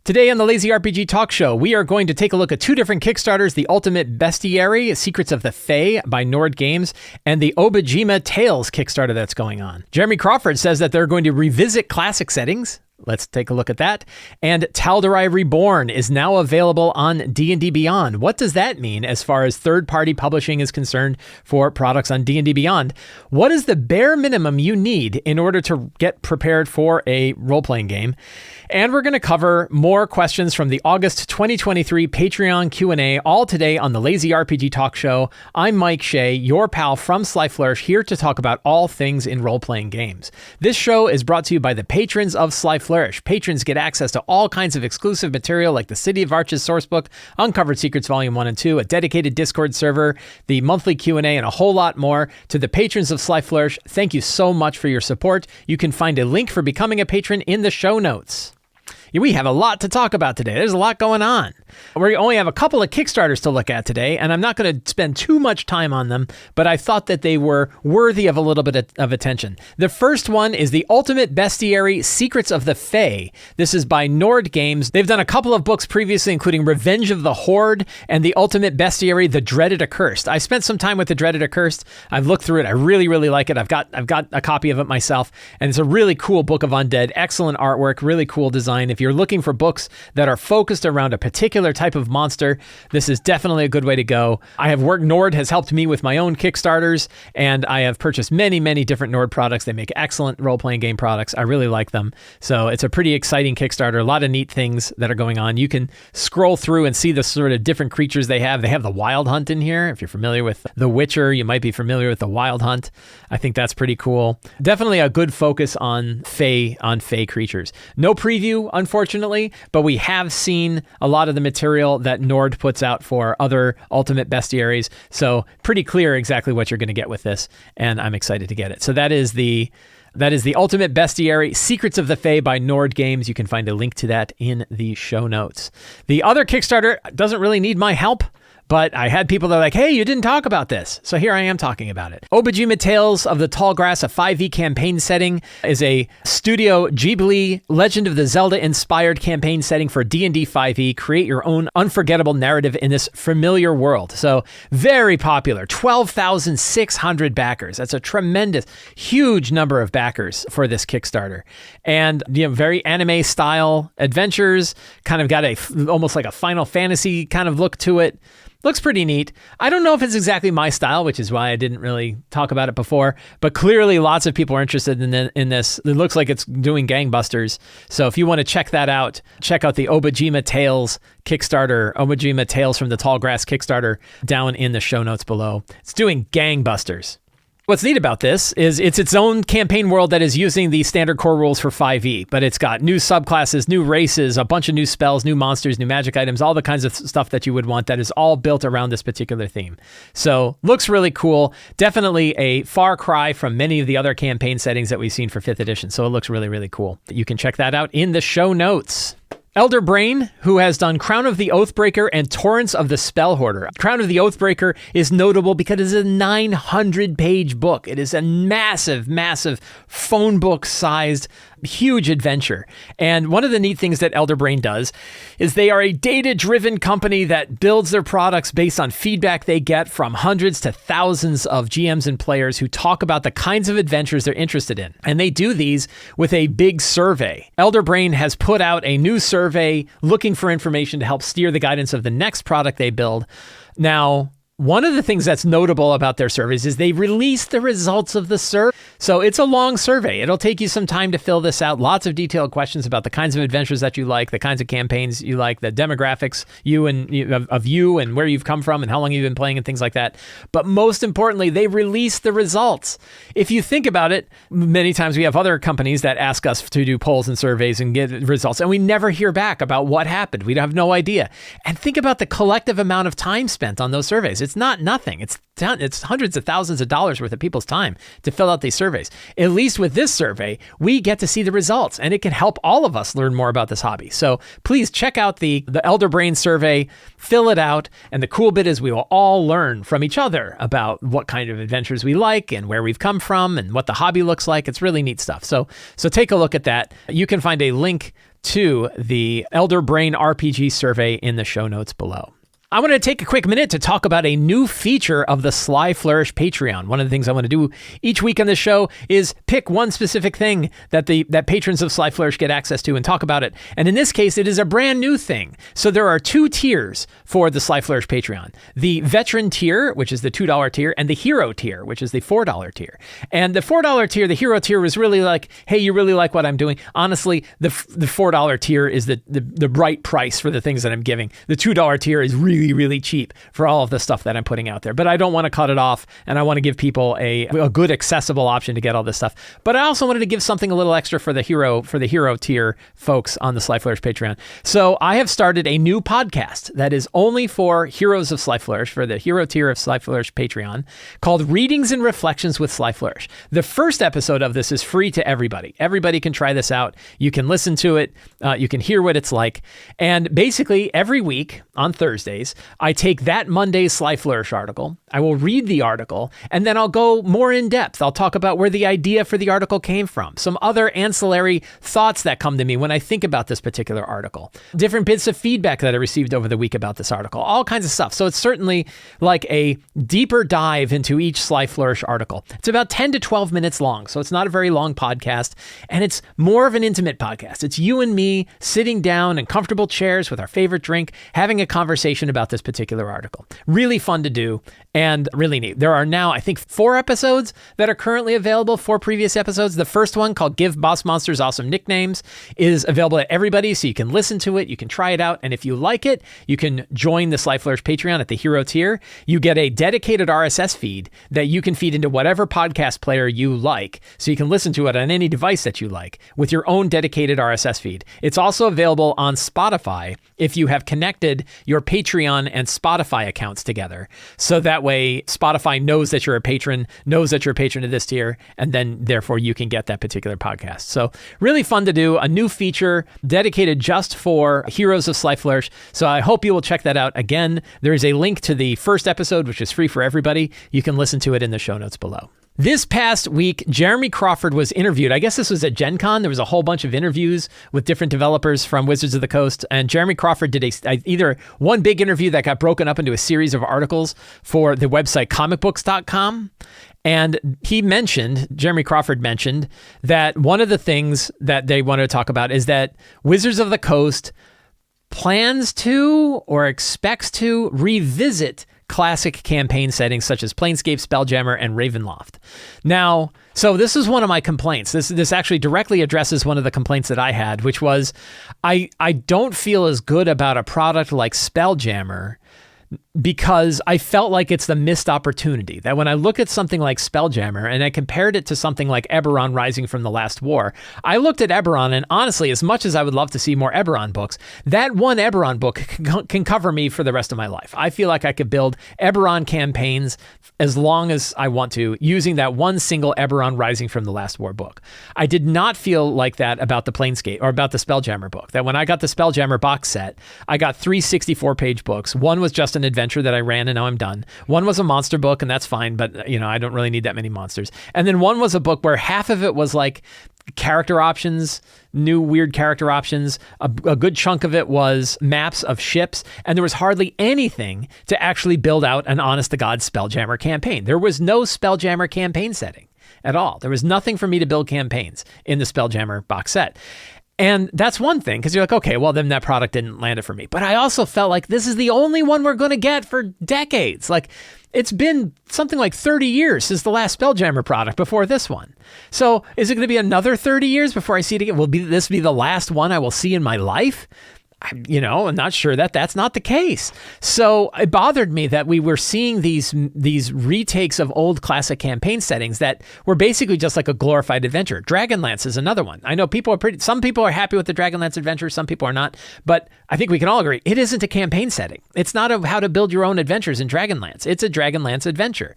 Today on the Lazy RPG Talk Show, we are going to take a look at two different Kickstarters, the Ultimate Bestiary, Secrets of the Fae by Nord Games, and the Objima Tales Kickstarter that's going on. Jeremy Crawford says that they're going to revisit classic settings. Let's take a look at that. And Tal'dorei Reborn is now available on D&D Beyond. What does that mean as far as third-party publishing is concerned for products on D&D Beyond? What is the bare minimum you need in order to get prepared for a role-playing game? And we're going to cover more questions from the August 2023 Patreon Q&A, all today on the Lazy RPG Talk Show. I'm Mike Shea, your pal from Sly Flourish, here to talk about all things in role-playing games. This show is brought to you by the patrons of Sly Flourish. Patrons get access to all kinds of exclusive material like the City of Arches sourcebook, Uncovered Secrets Volume 1 and 2, a dedicated Discord server, the monthly Q&A, and a whole lot more. To the patrons of Sly Flourish, thank you so much for your support. You can find a link for becoming a patron in the show notes. We have a lot to talk about today. There's a lot going on. We only have a couple of Kickstarters to look at today, and I'm not going to spend too much time on them, but I thought that they were worthy of a little bit of attention. The first one is the Ultimate Bestiary, Secrets of the Fae. This is by Nord Games. They've done a couple of books previously, including Revenge of the Horde and the Ultimate Bestiary, The Dreaded Accursed. I spent some time with The Dreaded Accursed. I've looked through it. I really, really like it. I've got a copy of it myself, and it's a really cool book of undead. Excellent artwork, really cool design. If you're looking for books that are focused around a particular type of monster, this is definitely a good way to go. Nord has helped me with my own Kickstarters, and I have purchased many, many different Nord products. They make excellent role-playing game products. I really like them. So it's a pretty exciting Kickstarter. A lot of neat things that are going on. You can scroll through and see the sort of different creatures they have. They have the Wild Hunt in here. If you're familiar with The Witcher, you might be familiar with the Wild Hunt. I think that's pretty cool. Definitely a good focus on Fae creatures. No preview, unfortunately, but we have seen a lot of the material that Nord puts out for other Ultimate Bestiaries, so pretty clear exactly what you're going to get with this, and I'm excited to get it. So that is the Ultimate Bestiary, Secrets of the Fae by Nord Games. You can find a link to that in the show notes. The other Kickstarter doesn't really need my help, but I had people that are like, hey, you didn't talk about this. So here I am talking about it. Objima Tales of the Tall Grass, a 5e campaign setting, is a Studio Ghibli Legend of the Zelda-inspired campaign setting for D&D 5e. Create your own unforgettable narrative in this familiar world. So very popular, 12,600 backers. That's a tremendous, huge number of backers for this Kickstarter. And very anime-style adventures, kind of got almost like a Final Fantasy kind of look to it. Looks pretty neat. I don't know if it's exactly my style, which is why I didn't really talk about it before, but clearly lots of people are interested in this. It looks like it's doing gangbusters. So if you want to check that out, check out the Objima Tales Kickstarter, Objima Tales from the Tall Grass Kickstarter down in the show notes below. It's doing gangbusters. What's neat about this is it's its own campaign world that is using the standard core rules for 5e, but it's got new subclasses, new races, a bunch of new spells, new monsters, new magic items, all the kinds of stuff that you would want that is all built around this particular theme. So looks really cool. Definitely a far cry from many of the other campaign settings that we've seen for 5th edition. So it looks really, really cool. You can check that out in the show notes. Elderbrain, who has done Crown of the Oathbreaker and Torrents of the Spellhoarder. Crown of the Oathbreaker is notable because it is a 900-page book. It is a massive, massive phone book-sized, huge adventure. And one of the neat things that Elderbrain does is they are a data-driven company that builds their products based on feedback they get from hundreds to thousands of GMs and players who talk about the kinds of adventures they're interested in. And they do these with a big survey. Elderbrain has put out a new survey looking for information to help steer the guidance of the next product they build. Now, one of the things that's notable about their surveys is they release the results of the survey. So it's a long survey. It'll take you some time to fill this out. Lots of detailed questions about the kinds of adventures that you like, the kinds of campaigns you like, the demographics of you and where you've come from and how long you've been playing and things like that. But most importantly, they release the results. If you think about it, many times we have other companies that ask us to do polls and surveys and get results, and we never hear back about what happened. We have no idea. And think about the collective amount of time spent on those surveys. It's not nothing. It's hundreds of thousands of dollars worth of people's time to fill out these surveys. At least with this survey, we get to see the results, and it can help all of us learn more about this hobby. So please check out the Elderbrain survey, fill it out, and the cool bit is we will all learn from each other about what kind of adventures we like and where we've come from and what the hobby looks like. It's really neat stuff. So take a look at that. You can find a link to the Elderbrain RPG survey in the show notes below. I want to take a quick minute to talk about a new feature of the Sly Flourish Patreon. One of the things I want to do each week on this show is pick one specific thing that patrons of Sly Flourish get access to and talk about it. And in this case, it is a brand new thing. So there are two tiers for the Sly Flourish Patreon. The veteran tier, which is the $2 tier, and the hero tier, which is the $4 tier. And the $4 tier, the hero tier, was really like, hey, you really like what I'm doing. Honestly, the $4 tier is the right price for the things that I'm giving. The $2 tier is really cheap for all of the stuff that I'm putting out there. But I don't want to cut it off, and I want to give people a good accessible option to get all this stuff. But I also wanted to give something a little extra for the hero tier folks on the Sly Flourish Patreon. So I have started a new podcast that is only for heroes of Sly Flourish, for the hero tier of Sly Flourish Patreon, called Readings and Reflections with Sly Flourish. The first episode of this is free to everybody. Everybody can try this out. You can listen to it. You can hear what it's like. And basically every week on Thursdays, I take that Monday's Sly Flourish article, I will read the article, and then I'll go more in depth. I'll talk about where the idea for the article came from, some other ancillary thoughts that come to me when I think about this particular article, different bits of feedback that I received over the week about this article, all kinds of stuff. So it's certainly like a deeper dive into each Sly Flourish article. It's about 10 to 12 minutes long, so it's not a very long podcast, and it's more of an intimate podcast. It's you and me sitting down in comfortable chairs with our favorite drink, having a conversation about this particular article. Really fun to do and really neat. There are now, I think, 4 episodes that are currently available, 4 previous episodes. The first one, called Give Boss Monsters Awesome Nicknames, is available to everybody, so you can listen to it, you can try it out, and if you like it, you can join the Sly Flourish Patreon at the hero tier. You get a dedicated RSS feed that you can feed into whatever podcast player you like, so you can listen to it on any device that you like with your own dedicated RSS feed. It's also available on Spotify if you have connected your Patreon and Spotify accounts together. So that way Spotify knows that you're a patron of this tier, and then therefore you can get that particular podcast. So really fun to do, a new feature dedicated just for heroes of Sly Flourish. So I hope you will check that out. Again, there is a link to the first episode, which is free for everybody. You can listen to it in the show notes below. This past week, Jeremy Crawford was interviewed. I guess this was at Gen Con. There was a whole bunch of interviews with different developers from Wizards of the Coast. And Jeremy Crawford did either one big interview that got broken up into a series of articles for the website comicbooks.com. And Jeremy Crawford mentioned that one of the things that they wanted to talk about is that Wizards of the Coast plans to or expects to revisit classic campaign settings such as Planescape, Spelljammer, and Ravenloft. Now, so this is one of my complaints. This actually directly addresses one of the complaints that I had, which was I don't feel as good about a product like Spelljammer because I felt like it's the missed opportunity. That when I look at something like Spelljammer and I compared it to something like Eberron Rising from the Last War, I looked at Eberron, and honestly, as much as I would love to see more Eberron books, that one Eberron book can cover me for the rest of my life. I feel like I could build Eberron campaigns as long as I want to using that one single Eberron Rising from the Last War book. I did not feel like that about the Planescape or about the Spelljammer book. That when I got the Spelljammer box set, I got 3 64-page books. One was just an adventure that I ran and now I'm done. One was a monster book, and that's fine, but I don't really need that many monsters. And then one was a book where half of it was like character options, new weird character options. A good chunk of it was maps of ships, and there was hardly anything to actually build out an honest-to-God Spelljammer campaign. There was no Spelljammer campaign setting at all. There was nothing for me to build campaigns in the Spelljammer box set. And that's one thing, because you're like, okay, well, then that product didn't land it for me. But I also felt like this is the only one we're going to get for decades. Like, it's been something like 30 years since the last Spelljammer product before this one. So is it going to be another 30 years before I see it again? Will this be the last one I will see in my life? I'm not sure that that's not the case. So it bothered me that we were seeing these retakes of old classic campaign settings that were basically just like a glorified adventure. Dragonlance is another one. I know some people are happy with the Dragonlance adventure, some people are not, but I think we can all agree it isn't a campaign setting. It's not how to build your own adventures in Dragonlance. It's a Dragonlance adventure.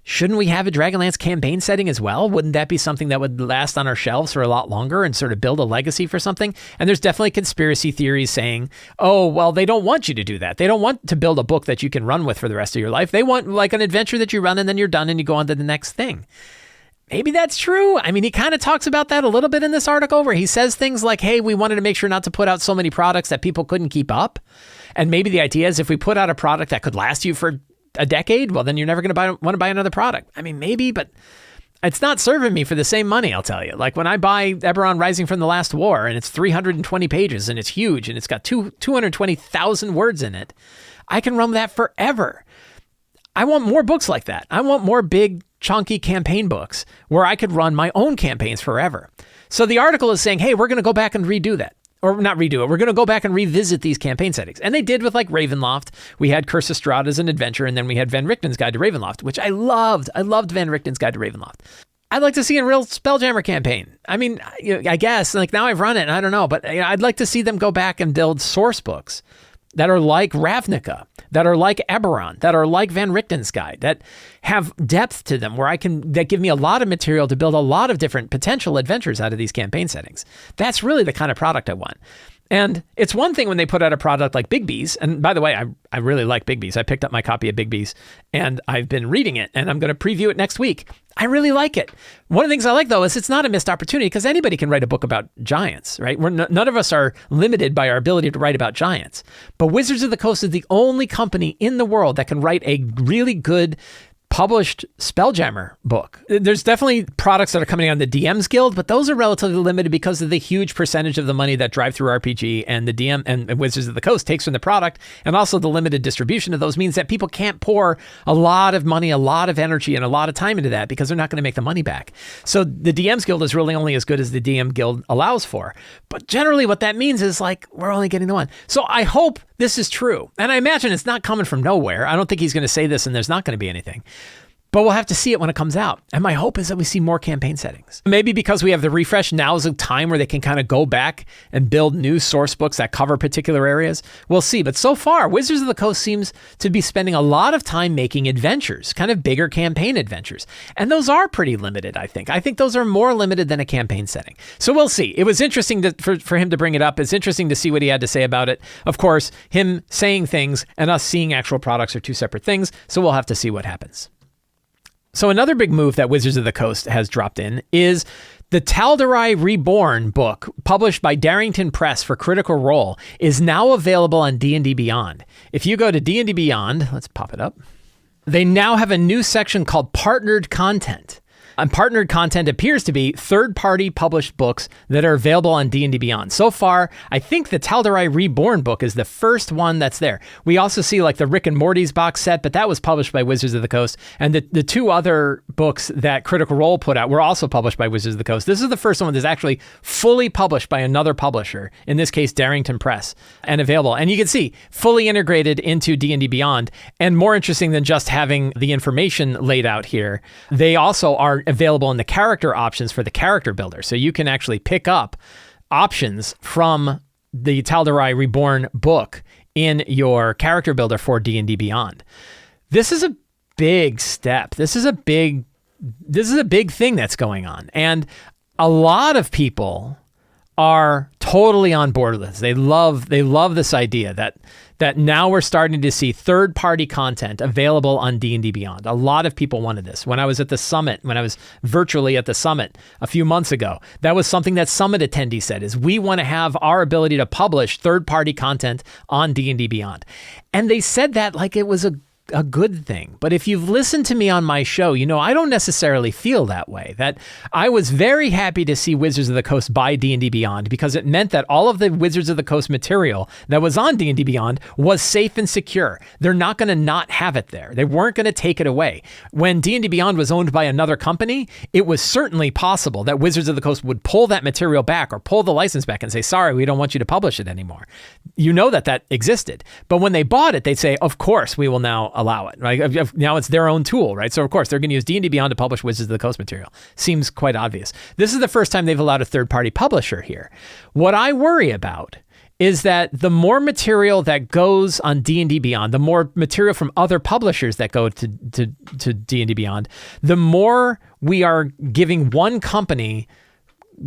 Shouldn't we have a Dragonlance campaign setting as well? Wouldn't that be something that would last on our shelves for a lot longer and sort of build a legacy for something? And there's definitely conspiracy theories saying, oh, well, they don't want you to do that. They don't want to build a book that you can run with for the rest of your life. They want like an adventure that you run and then you're done and you go on to the next thing. maybe that's true. I mean, he kind of talks about that a little bit in this article where he says things like, hey, we wanted to make sure not to put out so many products that people couldn't keep up. And maybe the idea is if we put out a product that could last you for a decade, well, then you're never going to want to buy another product. I mean, maybe, but it's not serving me for the same money, I'll tell you. Like when I buy Eberron Rising from the Last War and it's 320 pages and it's huge and it's got 220,000 words in it, I can run that forever. I want more books like that. I want more big, chunky campaign books where I could run my own campaigns forever. So the article is saying, hey, we're going to go back and redo that. Or not redo it. We're going to go back and revisit these campaign settings. And they did with like Ravenloft. We had Curse of Strahd as an adventure, and then we had Van Richten's Guide to Ravenloft, which I loved. I loved Van Richten's Guide to Ravenloft. I'd like to see a real Spelljammer campaign. I mean, I guess, like now I've run it, and I don't know, but I'd like to see them go back and build source books that are like Ravnica, that are like Eberron, that are like Van Richten's Guide, that have depth to them, that give me a lot of material to build a lot of different potential adventures out of these campaign settings. That's really the kind of product I want. And it's one thing when they put out a product like Big Bees, and by the way, I really like Big Bees. I picked up my copy of Big Bees, and I've been reading it, and I'm going to preview it next week. I really like it. One of the things I like, though, is it's not a missed opportunity because anybody can write a book about giants, right? None of us are limited by our ability to write about giants. But Wizards of the Coast is the only company in the world that can write a really good published Spelljammer book. There's definitely products that are coming on the DM's Guild, but those are relatively limited because of the huge percentage of the money that Drive Through RPG and the DM and Wizards of the Coast takes from the product, and also the limited distribution of those means that people can't pour a lot of money, a lot of energy, and a lot of time into that because they're not going to make the money back. So the DM's Guild is really only as good as the DM Guild allows for. But generally what that means is like, we're only getting the one. So I hope this is true. And I imagine it's not coming from nowhere. I don't think he's going to say this and there's not going to be anything. But we'll have to see it when it comes out. And my hope is that we see more campaign settings. Maybe because we have the refresh, now is a time where they can kind of go back and build new source books that cover particular areas. We'll see. But so far, Wizards of the Coast seems to be spending a lot of time making adventures, kind of bigger campaign adventures. And those are pretty limited, I think. I think those are more limited than a campaign setting. So we'll see. It was interesting for him to bring it up. It's interesting to see what he had to say about it. Of course, him saying things and us seeing actual products are two separate things. So we'll have to see what happens. So another big move that Wizards of the Coast has dropped in is the Tal'dorei Reborn book, published by Darrington Press for Critical Role, is now available on D&D Beyond. If you go to D&D Beyond, let's pop it up, they now have a new section called Partnered Content. And partnered content appears to be third-party published books that are available on D&D Beyond. So far, I think the Tal'dorei Reborn book is the first one that's there. We also see like the Rick and Morty's box set, but that was published by Wizards of the Coast. And the two other books that Critical Role put out were also published by Wizards of the Coast. This is the first one that's actually fully published by another publisher, in this case, Darrington Press, and available. And you can see, fully integrated into D&D Beyond. And more interesting than just having the information laid out here, they also are available in the character options for the character builder. So you can actually pick up options from the Tal'dorei Reborn book in your character builder for D&D Beyond. This is a big step. This is a big thing that's going on. And a lot of people are totally on board with this. They love this idea that now we're starting to see third-party content available on D&D Beyond. A lot of people wanted this. When I was at the summit, when I was virtually at the summit a few months ago, that was something that summit attendees said, is we want to have our ability to publish third-party content on D&D Beyond. And they said that like it was a good thing. But if you've listened to me on my show, you know I don't necessarily feel that way. That I was very happy to see Wizards of the Coast buy D&D Beyond because it meant that all of the Wizards of the Coast material that was on D&D Beyond was safe and secure. They're not going to not have it there. They weren't going to take it away. When D&D Beyond was owned by another company, it was certainly possible that Wizards of the Coast would pull that material back or pull the license back and say, sorry, we don't want you to publish it anymore. You know that existed. But when they bought it, they'd say, of course, we will now allow it, right? Now it's their own tool, right? So of course they're going to use D&D Beyond to publish Wizards of the Coast material. Seems quite obvious. This is the first time they've allowed a third-party publisher here. What I worry about is that the more material that goes on D&D Beyond, the more material from other publishers that go to D&D Beyond, the more we are giving one company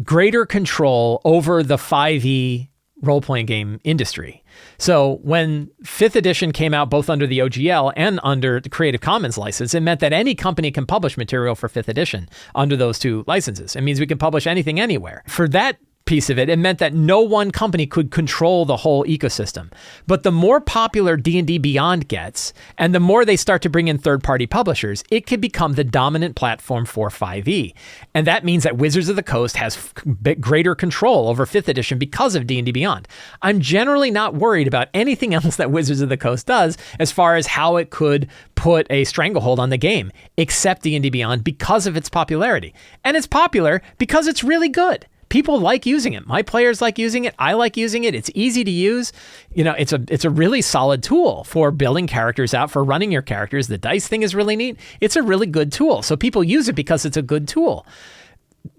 greater control over the 5e role-playing game industry. So when 5th edition came out both under the OGL and under the Creative Commons license, it meant that any company can publish material for 5th edition under those two licenses. It means we can publish anything anywhere. For that piece of it, it meant that no one company could control the whole ecosystem. But the more popular D&D Beyond gets, and the more they start to bring in third-party publishers, it could become the dominant platform for 5e. And that means that Wizards of the Coast has greater control over 5th edition because of D&D Beyond. I'm generally not worried about anything else that Wizards of the Coast does as far as how it could put a stranglehold on the game, except D&D Beyond because of its popularity. And it's popular because it's really good. People like using it. My players like using it. I like using it. It's easy to use. It's a really solid tool for building characters out, for running your characters. The dice thing is really neat. It's a really good tool. So people use it because it's a good tool.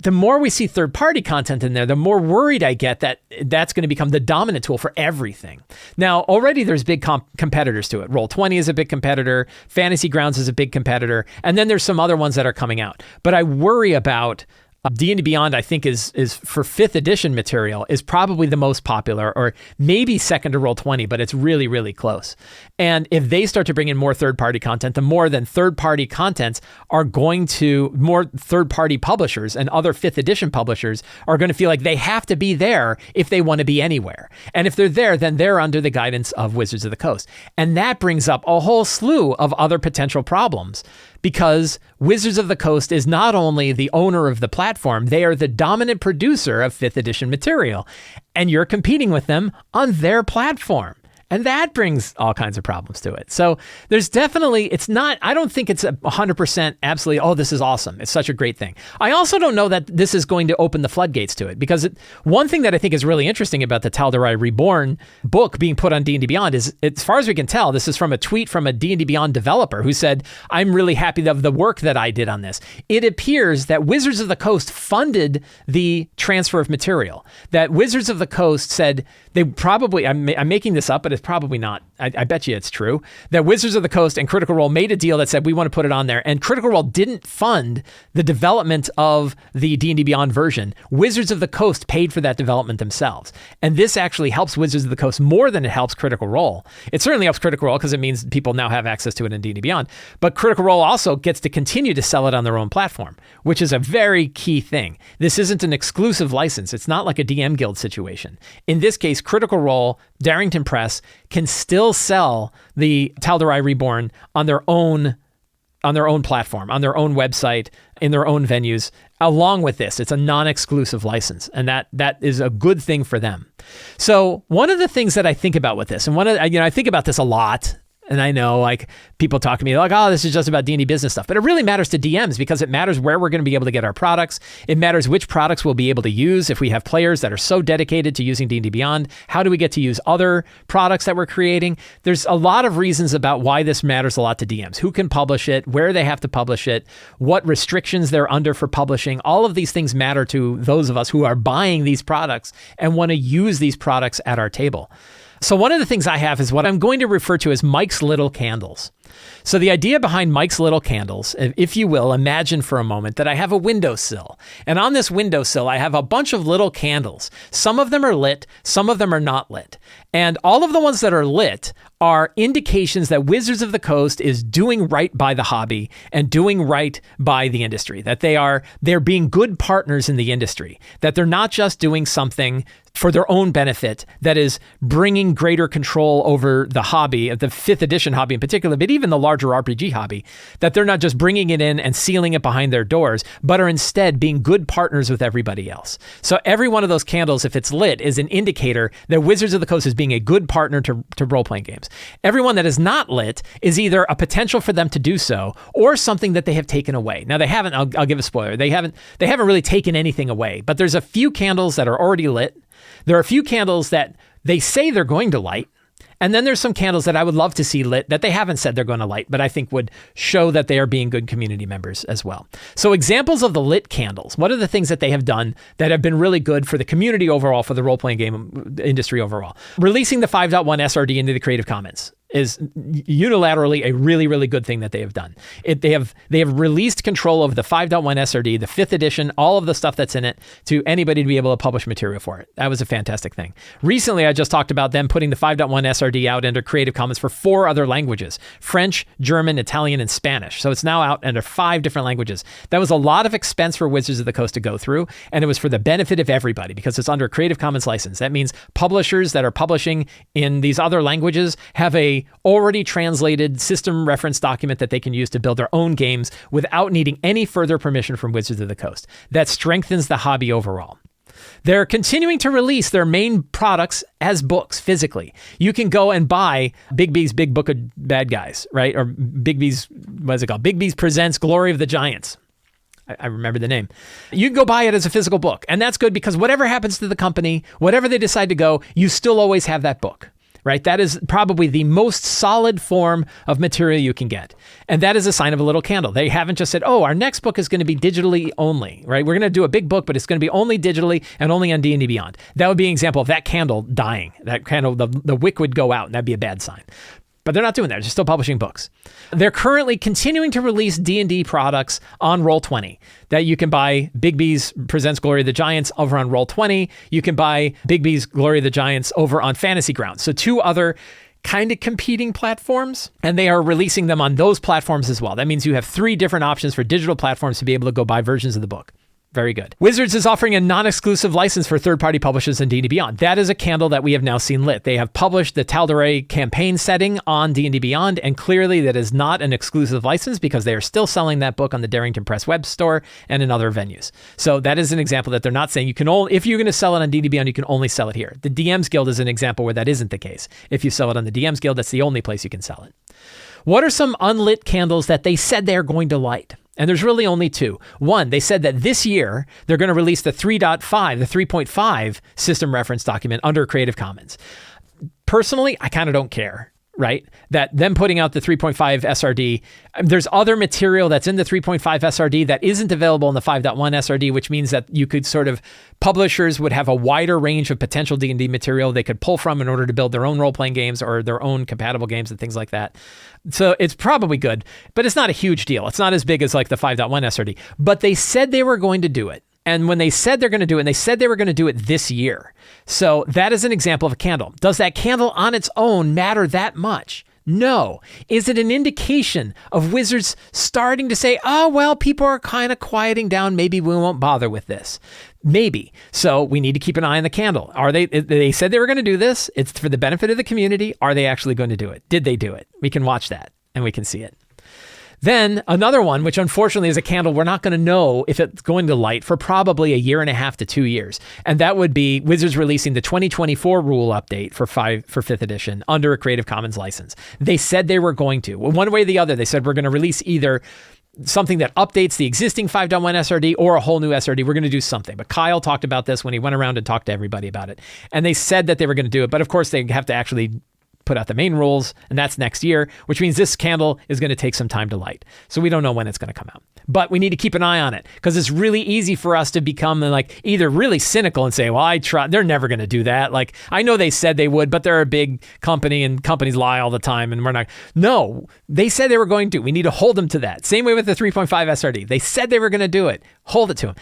The more we see third-party content in there, the more worried I get that that's going to become the dominant tool for everything. Now, already there's big competitors to it. Roll20 is a big competitor. Fantasy Grounds is a big competitor. And then there's some other ones that are coming out. But I worry about D&D Beyond, I think, is for 5th edition material, is probably the most popular, or maybe second to Roll20, but it's really, really close. And if they start to bring in more third-party content, the more than third-party contents are going to, more third-party publishers and other 5th edition publishers are going to feel like they have to be there if they want to be anywhere. And if they're there, then they're under the guidance of Wizards of the Coast. And that brings up a whole slew of other potential problems, because Wizards of the Coast is not only the owner of the platform, they are the dominant producer of 5th edition material, and you're competing with them on their platform. And that brings all kinds of problems to it. So there's definitely, I don't think it's 100% absolutely, this is awesome. It's such a great thing. I also don't know that this is going to open the floodgates to it, because one thing that I think is really interesting about the Tal'dorei Reborn book being put on D&D Beyond is, as far as we can tell, this is from a tweet from a D&D Beyond developer who said, "I'm really happy of the work that I did on this." It appears that Wizards of the Coast funded the transfer of material. That Wizards of the Coast said they probably, I'm making this up, but it's probably not. I bet you it's true, that Wizards of the Coast and Critical Role made a deal that said, we want to put it on there. And Critical Role didn't fund the development of the D&D Beyond version. Wizards of the Coast paid for that development themselves. And this actually helps Wizards of the Coast more than it helps Critical Role. It certainly helps Critical Role because it means people now have access to it in D&D Beyond. But Critical Role also gets to continue to sell it on their own platform, which is a very key thing. This isn't an exclusive license. It's not like a DM Guild situation. In this case, Critical Role, Darrington Press, can still sell the Tal'dorei Reborn on their own platform, on their own website, in their own venues. Along with this, it's a non-exclusive license, and that is a good thing for them. So one of the things that I think about with this, and I think about this a lot. And I know, like, people talk to me like, this is just about D&D business stuff. But it really matters to DMs, because it matters where we're going to be able to get our products. It matters which products we'll be able to use if we have players that are so dedicated to using D&D Beyond. How do we get to use other products that we're creating? There's a lot of reasons about why this matters a lot to DMs. Who can publish it? Where they have to publish it? What restrictions they're under for publishing? All of these things matter to those of us who are buying these products and want to use these products at our table. So one of the things I have is what I'm going to refer to as Mike's Little Candles. So the idea behind Mike's Little Candles, if you will, imagine for a moment that I have a windowsill. And on this windowsill, I have a bunch of little candles. Some of them are lit, some of them are not lit. And all of the ones that are lit are indications that Wizards of the Coast is doing right by the hobby and doing right by the industry, that they're being good partners in the industry, that they're not just doing something for their own benefit that is bringing greater control over the hobby, the 5th edition hobby in particular, but even the larger RPG hobby, that they're not just bringing it in and sealing it behind their doors, but are instead being good partners with everybody else. So every one of those candles, if it's lit, is an indicator that Wizards of the Coast is being a good partner to role-playing games. Everyone that is not lit is either a potential for them to do so or something that they have taken away. Now, they haven't, I'll give a spoiler, they haven't really taken anything away, but there's a few candles that are already lit. There are a few candles that they say they're going to light. And then there's some candles that I would love to see lit that they haven't said they're going to light, but I think would show that they are being good community members as well. So examples of the lit candles. What are the things that they have done that have been really good for the community overall, for the role-playing game industry overall? Releasing the 5.1 SRD into the Creative Commons is unilaterally a really, really good thing that they have done. They have released released control of the 5.1 SRD, the 5th edition, all of the stuff that's in it to anybody to be able to publish material for it. That was a fantastic thing. Recently, I just talked about them putting the 5.1 SRD out under Creative Commons for 4 other languages: French, German, Italian, and Spanish. So it's now out under 5 different languages. That was a lot of expense for Wizards of the Coast to go through, and it was for the benefit of everybody because it's under a Creative Commons license. That means publishers that are publishing in these other languages have a already translated system reference document that they can use to build their own games without needing any further permission from Wizards of the Coast. That strengthens the hobby overall. They're continuing to release their main products as books physically. You can go and buy Bigby's Big Book of Bad Guys, right? Or Bigby's, what is it called? Bigby's Presents Glory of the Giants. I remember the name. You can go buy it as a physical book. And that's good because whatever happens to the company, whatever they decide to go, you still always have that book. Right? That is probably the most solid form of material you can get. And that is a sign of a little candle. They haven't just said, oh, our next book is going to be digitally only, right? We're going to do a big book, but it's going to be only digitally and only on D&D Beyond. That would be an example of that candle dying. That candle, the wick would go out, and that'd be a bad sign. But they're not doing that. They're still publishing books. They're currently continuing to release D&D products on Roll20 that you can buy. Bigby's Presents Glory of the Giants over on Roll20. You can buy Bigby's Glory of the Giants over on Fantasy Grounds. So 2 other kind of competing platforms, and they are releasing them on those platforms as well. That means you have 3 different options for digital platforms to be able to go buy versions of the book. Very good. Wizards is offering a non-exclusive license for third-party publishers in D&D Beyond. That is a candle that we have now seen lit. They have published the Tal'dorei campaign setting on D&D Beyond, and clearly that is not an exclusive license because they are still selling that book on the Darrington Press web store and in other venues. So that is an example that they're not saying you can only, if you're going to sell it on D&D Beyond, you can only sell it here. The DMs Guild is an example where that isn't the case. If you sell it on the DMs Guild, that's the only place you can sell it. What are some unlit candles that they said they're going to light? And there's really only 2. One, they said that this year they're going to release the 3.5, the 3.5 system reference document under Creative Commons. Personally, I kind of don't care, right? That them putting out the 3.5 SRD, there's other material that's in the 3.5 SRD that isn't available in the 5.1 SRD, which means that you could sort of, publishers would have a wider range of potential D&D material they could pull from in order to build their own role-playing games or their own compatible games and things like that. So it's probably good, but it's not a huge deal. It's not as big as like the 5.1 SRD, but they said they were going to do it. And when they said they're going to do it, and they said they were going to do it this year. So that is an example of a candle. Does that candle on its own matter that much? No. Is it an indication of Wizards starting to say, oh, well, people are kind of quieting down. Maybe we won't bother with this. Maybe. So we need to keep an eye on the candle. They said they were going to do this. It's for the benefit of the community. Are they actually going to do it? Did they do it? We can watch that and we can see it. Then another one, which unfortunately is a candle we're not going to know if it's going to light for probably 1.5 to 2 years. And that would be Wizards releasing the 2024 rule update for 5th edition under a Creative Commons license. They said they were going to. One way or the other, they said we're going to release either something that updates the existing 5.1 SRD or a whole new SRD. We're going to do something. But Kyle talked about this when he went around and talked to everybody about it. And they said that they were going to do it. But of course, they have to actually put out the main rules, and that's next year, which means this candle is going to take some time to light. So we don't know when it's going to come out. But we need to keep an eye on it because it's really easy for us to become like either really cynical and say, well, they're never going to do that. Like, I know they said they would, but they're a big company and companies lie all the time and we're not. No, they said they were going to. We need to hold them to that. Same way with the 3.5 SRD. They said they were going to do it. Hold it to them.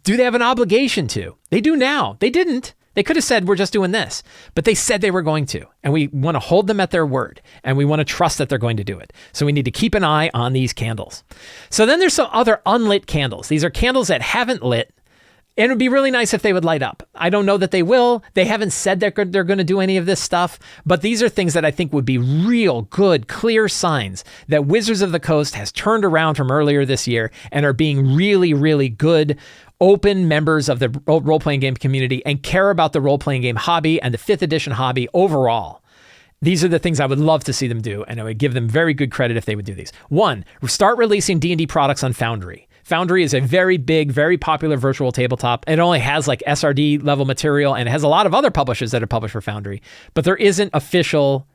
Do they have an obligation to? They do now. They didn't. They could have said, we're just doing this, but they said they were going to, and we want to hold them at their word, and we want to trust that they're going to do it. So we need to keep an eye on these candles. So then there's some other unlit candles. These are candles that haven't lit, and it would be really nice if they would light up. I don't know that they will. They haven't said they're going to do any of this stuff, but these are things that I think would be real good, clear signs that Wizards of the Coast has turned around from earlier this year and are being really, really good open members of the role-playing game community and care about the role-playing game hobby and the 5th edition hobby overall. These are the things I would love to see them do, and I would give them very good credit if they would do these. 1, start releasing D&D products on Foundry. Foundry is a very big, very popular virtual tabletop. It only has like SRD level material, and it has a lot of other publishers that have published for Foundry, but there isn't official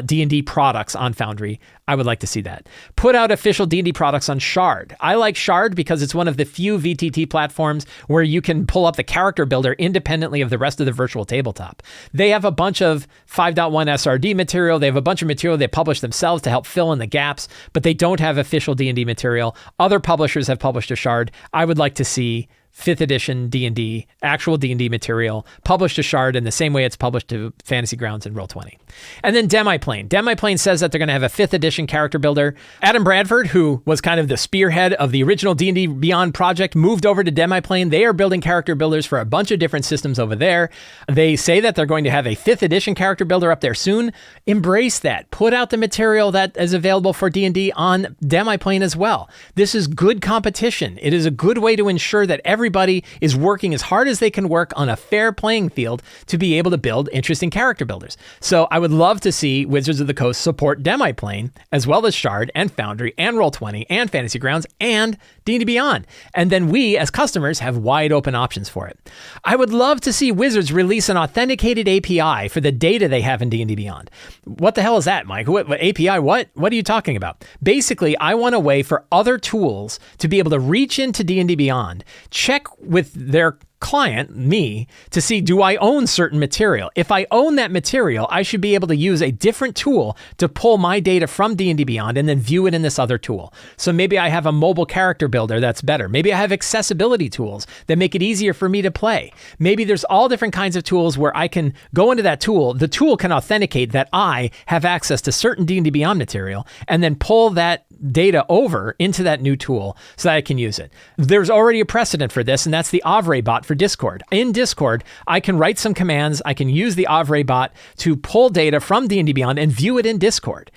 D&D products on Foundry. I would like to see that. Put out official D&D products on Shard. I like Shard because it's one of the few VTT platforms where you can pull up the character builder independently of the rest of the virtual tabletop. They have a bunch of 5.1 SRD material. They have a bunch of material they publish themselves to help fill in the gaps, but they don't have official D&D material. Other publishers have published to Shard. I would like to see 5th edition D&D, actual D&D material, published to Shard in the same way it's published to Fantasy Grounds and Roll20. And then Demiplane. Demiplane says that they're going to have a 5th edition character builder. Adam Bradford, who was kind of the spearhead of the original D&D Beyond project, moved over to Demiplane. They are building character builders for a bunch of different systems over there. They say that they're going to have a 5th edition character builder up there soon. Embrace that. Put out the material that is available for D&D on Demiplane as well. This is good competition. It is a good way to ensure that everybody is working as hard as they can work on a fair playing field to be able to build interesting character builders. So I would love to see Wizards of the Coast support Demiplane, as well as Shard and Foundry and Roll20 and Fantasy Grounds and D&D Beyond. And then we, as customers, have wide open options for it. I would love to see Wizards release an authenticated API for the data they have in D&D Beyond. What the hell is that, Mike? What API? What are you talking about? Basically, I want a way for other tools to be able to reach into D&D Beyond, check with their client, me, to see, do I own certain material? If I own that material, I should be able to use a different tool to pull my data from D&D Beyond and then view it in this other tool. So maybe I have a mobile character builder that's better. Maybe I have accessibility tools that make it easier for me to play. Maybe there's all different kinds of tools where I can go into that tool. The tool can authenticate that I have access to certain D&D Beyond material and then pull that data over into that new tool so that I can use it. There's already a precedent for this, and that's the Avray bot for Discord. In Discord, I can write some commands. I can use the Avray bot to pull data from D&D Beyond and view it in Discord.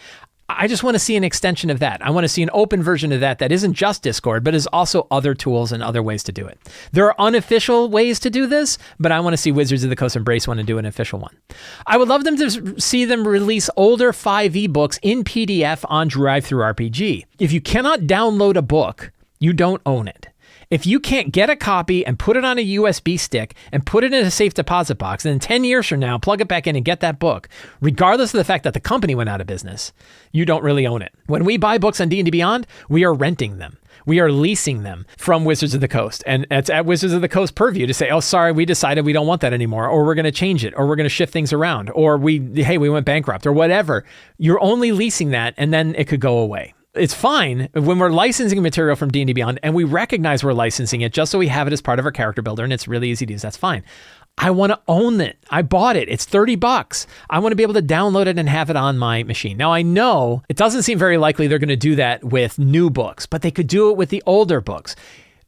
I just want to see an extension of that. I want to see an open version of that isn't just Discord, but is also other tools and other ways to do it. There are unofficial ways to do this, but I want to see Wizards of the Coast embrace one and do an official one. I would love them to see them release older 5e books in PDF on DriveThruRPG. If you cannot download a book, you don't own it. If you can't get a copy and put it on a USB stick and put it in a safe deposit box, and then 10 years from now, plug it back in and get that book, regardless of the fact that the company went out of business, you don't really own it. When we buy books on D&D Beyond, we are renting them. We are leasing them from Wizards of the Coast. And it's at Wizards of the Coast purview to say, oh, sorry, we decided we don't want that anymore, or we're going to change it, or we're going to shift things around, or we went bankrupt, or whatever. You're only leasing that, and then it could go away. It's fine when we're licensing material from D&D Beyond and we recognize we're licensing it just so we have it as part of our character builder and it's really easy to use. That's fine. I want to own it. I bought it. It's $30. I want to be able to download it and have it on my machine. Now, I know it doesn't seem very likely they're going to do that with new books, but they could do it with the older books.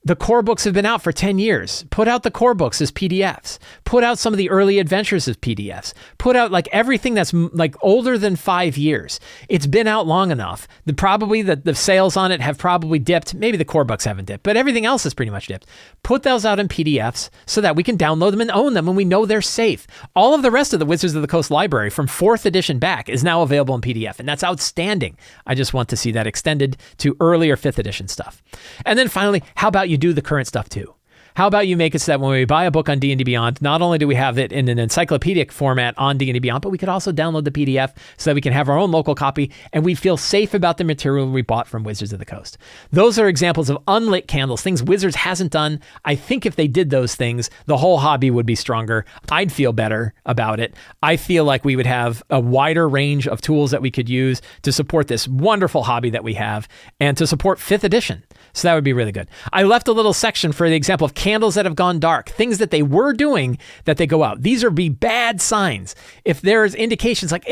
The core books have been out for 10 years. Put out the core books as PDFs. Put out some of the early adventures as PDFs. Put out like everything that's like older than 5 years. It's been out long enough. The sales on it have probably dipped. Maybe the core books haven't dipped, but everything else has pretty much dipped. Put those out in PDFs so that we can download them and own them and we know they're safe. All of the rest of the Wizards of the Coast library from 4th edition back is now available in PDF, and that's outstanding. I just want to see that extended to earlier 5th edition stuff. And then finally, how about you do the current stuff too? How about you make it so that when we buy a book on D&D Beyond, not only do we have it in an encyclopedic format on D&D Beyond, but we could also download the PDF so that we can have our own local copy and we feel safe about the material we bought from Wizards of the Coast. Those are examples of unlit candles, things Wizards hasn't done. I think if they did those things, the whole hobby would be stronger. I'd feel better about it. I feel like we would have a wider range of tools that we could use to support this wonderful hobby that we have and to support 5th edition. So that would be really good. I left a little section for the example of candles that have gone dark, things that they were doing that they go out. These are be bad signs. If there's indications like,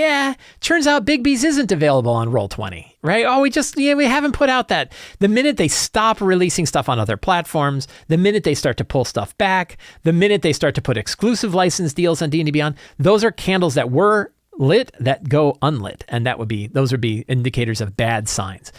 turns out Big B's isn't available on Roll20, right? Oh, we haven't put out that. The minute they stop releasing stuff on other platforms, the minute they start to pull stuff back, the minute they start to put exclusive license deals on D&D Beyond, those are candles that were lit that go unlit. And those would be indicators of bad signs.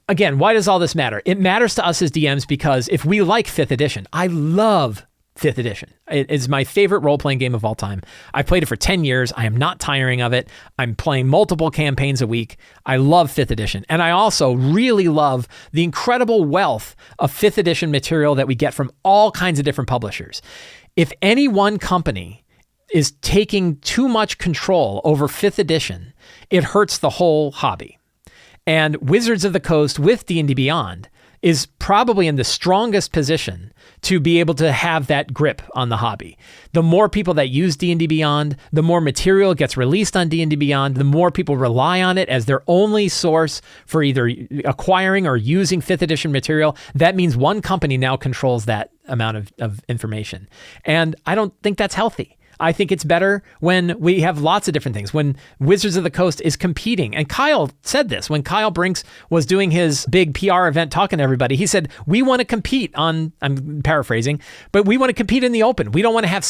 Again, why does all this matter? It matters to us as DMs because if we like 5th edition, I love 5th edition. It is my favorite role-playing game of all time. I've played it for 10 years. I am not tiring of it. I'm playing multiple campaigns a week. I love 5th edition. And I also really love the incredible wealth of 5th edition material that we get from all kinds of different publishers. If any one company is taking too much control over 5th edition, it hurts the whole hobby. And Wizards of the Coast with D&D Beyond is probably in the strongest position to be able to have that grip on the hobby. The more people that use D&D Beyond, the more material gets released on D&D Beyond, the more people rely on it as their only source for either acquiring or using 5th edition material. That means one company now controls that amount of information. And I don't think that's healthy. I think it's better when we have lots of different things, when Wizards of the Coast is competing. And Kyle said this, when Kyle Brinks was doing his big PR event talking to everybody, he said, we want to compete on, I'm paraphrasing, but we want to compete in the open. We don't want to have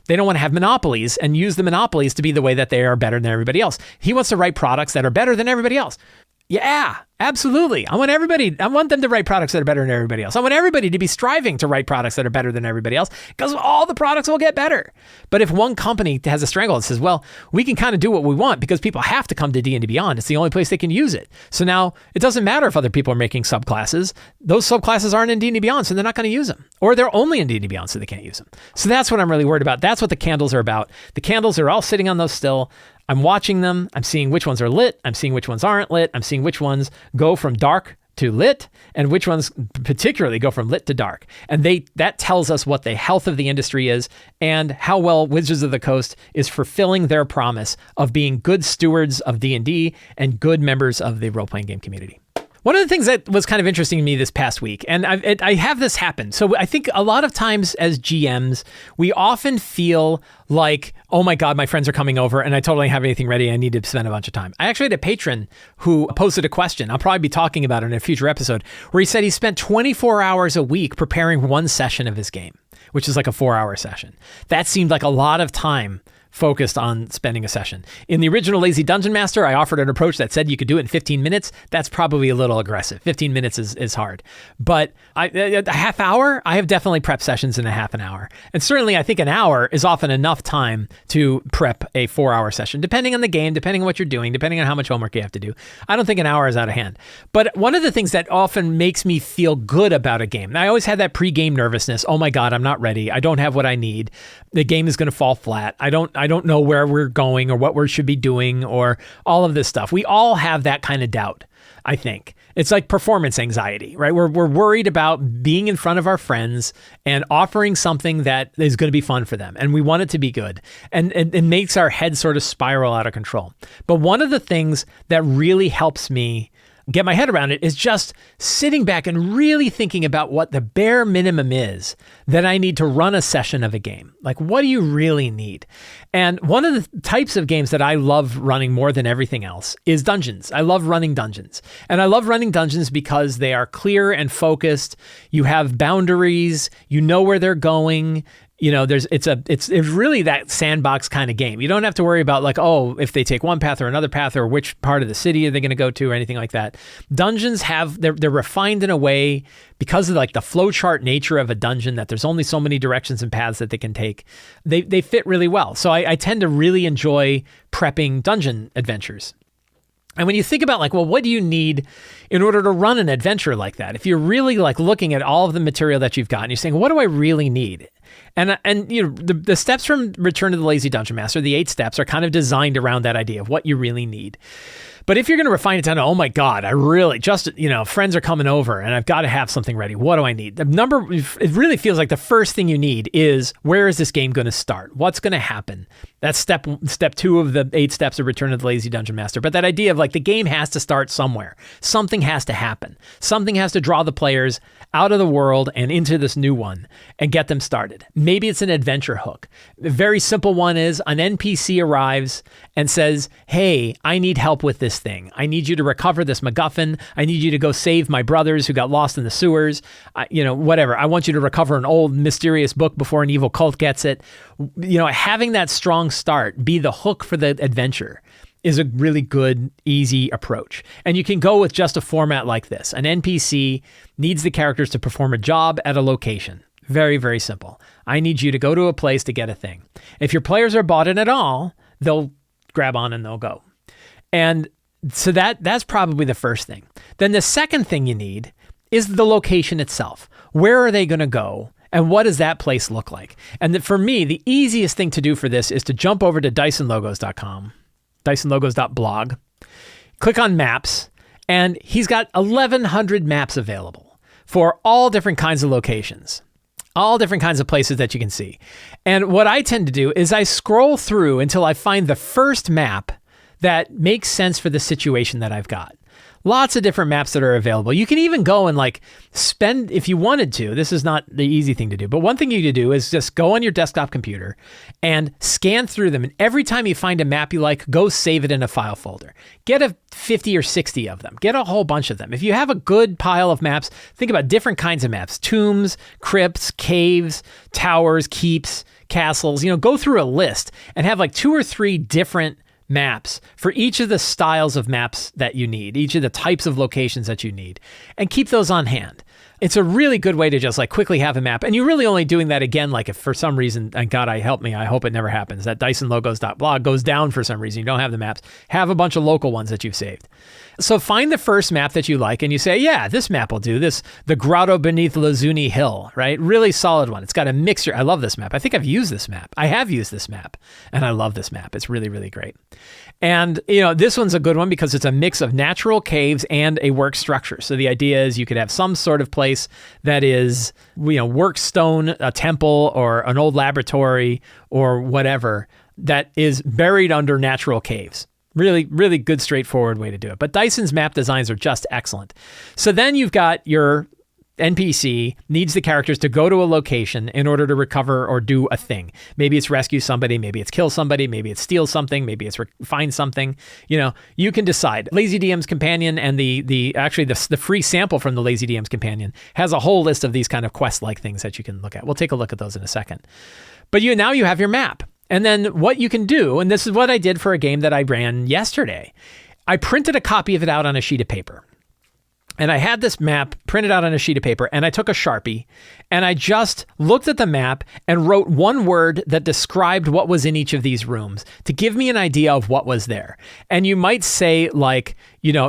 they don't want to have monopolies and use the monopolies to be the way that they are better than everybody else. He wants to write products that are better than everybody else. Yeah, absolutely. I want them to write products that are better than everybody else. I want everybody to be striving to write products that are better than everybody else because all the products will get better. But if one company has a stranglehold and says, well, we can kind of do what we want because people have to come to D&D Beyond. It's the only place they can use it. So now it doesn't matter if other people are making subclasses. Those subclasses aren't in D&D Beyond, so they're not going to use them. Or they're only in D&D Beyond, so they can't use them. So that's what I'm really worried about. That's what the candles are about. The candles are all sitting on those still. I'm watching them. I'm seeing which ones are lit. I'm seeing which ones aren't lit. I'm seeing which ones go from dark to lit and which ones particularly go from lit to dark. And that tells us what the health of the industry is and how well Wizards of the Coast is fulfilling their promise of being good stewards of D&D and good members of the role-playing game community. One of the things that was kind of interesting to me this past week, and I have this happen. So I think a lot of times as GMs, we often feel like, oh my God, my friends are coming over and I totally don't have anything ready. I need to spend a bunch of time. I actually had a patron who posted a question. I'll probably be talking about it in a future episode where he said he spent 24 hours a week preparing one session of his game, which is like a 4-hour session. That seemed like a lot of time focused on spending a session. In the original Lazy Dungeon Master, I offered an approach that said you could do it in 15 minutes. That's probably a little aggressive. 15 minutes is hard. But a half hour, I have definitely prepped sessions in a half an hour. And certainly I think an hour is often enough time to prep a 4-hour session, depending on the game, depending on what you're doing, depending on how much homework you have to do. I don't think an hour is out of hand. But one of the things that often makes me feel good about a game, and I always had that pre-game nervousness. Oh my God, I'm not ready. I don't have what I need. The game is going to fall flat. I don't know where we're going or what we should be doing or all of this stuff. We all have that kind of doubt, I think. It's like performance anxiety, right? We're worried about being in front of our friends and offering something that is going to be fun for them. And we want it to be good. And it makes our head sort of spiral out of control. But one of the things that really helps me get my head around it is just sitting back and really thinking about what the bare minimum is that I need to run a session of a game. Like, what do you really need? And one of the types of games that I love running more than everything else is dungeons. I love running dungeons. And I love running dungeons because they are clear and focused. You have boundaries. You know where they're going. You know, it's really that sandbox kind of game. You don't have to worry about like, oh, if they take one path or another path or which part of the city are they going to go to or anything like that. Dungeons they're refined in a way because of like the flowchart nature of a dungeon that there's only so many directions and paths that they can take. They fit really well. So I tend to really enjoy prepping dungeon adventures. And when you think about like, well, what do you need in order to run an adventure like that? If you're really like looking at all of the material that you've got and you're saying, what do I really need? And you know, the steps from Return to the Lazy Dungeon Master, the 8 steps are kind of designed around that idea of what you really need. But if you're going to refine it down to, oh my God, I really just, you know, friends are coming over and I've got to have something ready. What do I need? It really feels like the first thing you need is, where is this game going to start? What's going to happen? That's step 2 of the 8 steps of Return to the Lazy Dungeon Master. But that idea of like the game has to start somewhere. Something has to happen. Something has to draw the players out of the world and into this new one and get them started. Maybe it's an adventure hook. The very simple one is an NPC arrives and says, hey, I need help with this thing. I need you to recover this MacGuffin. I need you to go save my brothers who got lost in the sewers. Whatever. I want you to recover an old mysterious book before an evil cult gets it. You know, having that strong start be the hook for the adventure is a really good, easy approach. And you can go with just a format like this. An NPC needs the characters to perform a job at a location. Very, very simple. I need you to go to a place to get a thing. If your players are bought in at all, they'll grab on and they'll go. And so that's probably the first thing. Then the second thing you need is the location itself. Where are they going to go And what does that place look like? And for me, the easiest thing to do for this is to jump over to DysonLogos.com, DysonLogos.blog, click on maps, and he's got 1,100 maps available for all different kinds of locations, all different kinds of places that you can see. And what I tend to do is I scroll through until I find the first map that makes sense for the situation that I've got. Lots of different maps that are available. You can even go and like spend, if you wanted to, this is not the easy thing to do, but one thing you can do is just go on your desktop computer and scan through them. And every time you find a map you like, go save it in a file folder. Get 50 or 60 of them. Get a whole bunch of them. If you have a good pile of maps, think about different kinds of maps: tombs, crypts, caves, towers, keeps, castles. Go through a list and have like 2 or 3 different maps for each of the styles of maps that you need, each of the types of locations that you need, and keep those on hand. It's a really good way to just like quickly have a map. And you're really only doing that again, like if for some reason, and God, help me, I hope it never happens, that DysonLogos.blog goes down for some reason, you don't have the maps, have a bunch of local ones that you've saved. So find the first map that you like and you say, yeah, this map will do this. The Grotto Beneath Lazuni Hill, right? Really solid one. It's got a mixture. I love this map. I think I've used this map. I have used this map and I love this map. It's really, really great. And, this one's a good one because it's a mix of natural caves and a work structure. So the idea is you could have some sort of place that is, work stone, a temple or an old laboratory or whatever that is buried under natural caves. Really, really good, straightforward way to do it. But Dyson's map designs are just excellent. So then you've got your NPC needs the characters to go to a location in order to recover or do a thing. Maybe it's rescue somebody, maybe it's kill somebody, maybe it's steal something, maybe it's find something. You can decide. Lazy DM's Companion and the free sample from the Lazy DM's Companion has a whole list of these kind of quest-like things that you can look at. We'll take a look at those in a second. But now you have your map. And then what you can do, and this is what I did for a game that I ran yesterday, I printed a copy of it out on a sheet of paper. And I had this map printed out on a sheet of paper, and I took a Sharpie, and I just looked at the map and wrote one word that described what was in each of these rooms to give me an idea of what was there. And you might say like,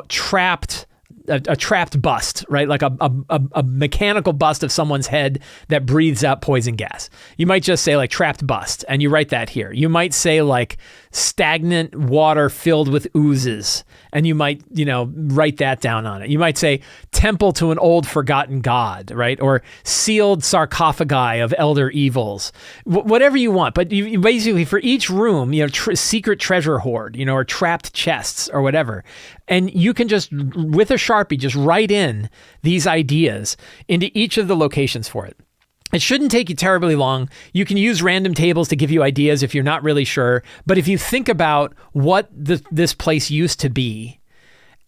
trapped... A trapped bust, right? Like a mechanical bust of someone's head that breathes out poison gas. You might just say like trapped bust, and you write that here. You might say like stagnant water filled with oozes, and you might, write that down on it. You might say temple to an old forgotten god, right? Or sealed sarcophagi of elder evils, whatever you want. But you basically, for each room, secret treasure hoard, or trapped chests or whatever. And you can just, with a Sharpie, just write in these ideas into each of the locations for it. It shouldn't take you terribly long. You can use random tables to give you ideas if you're not really sure. But if you think about what this place used to be,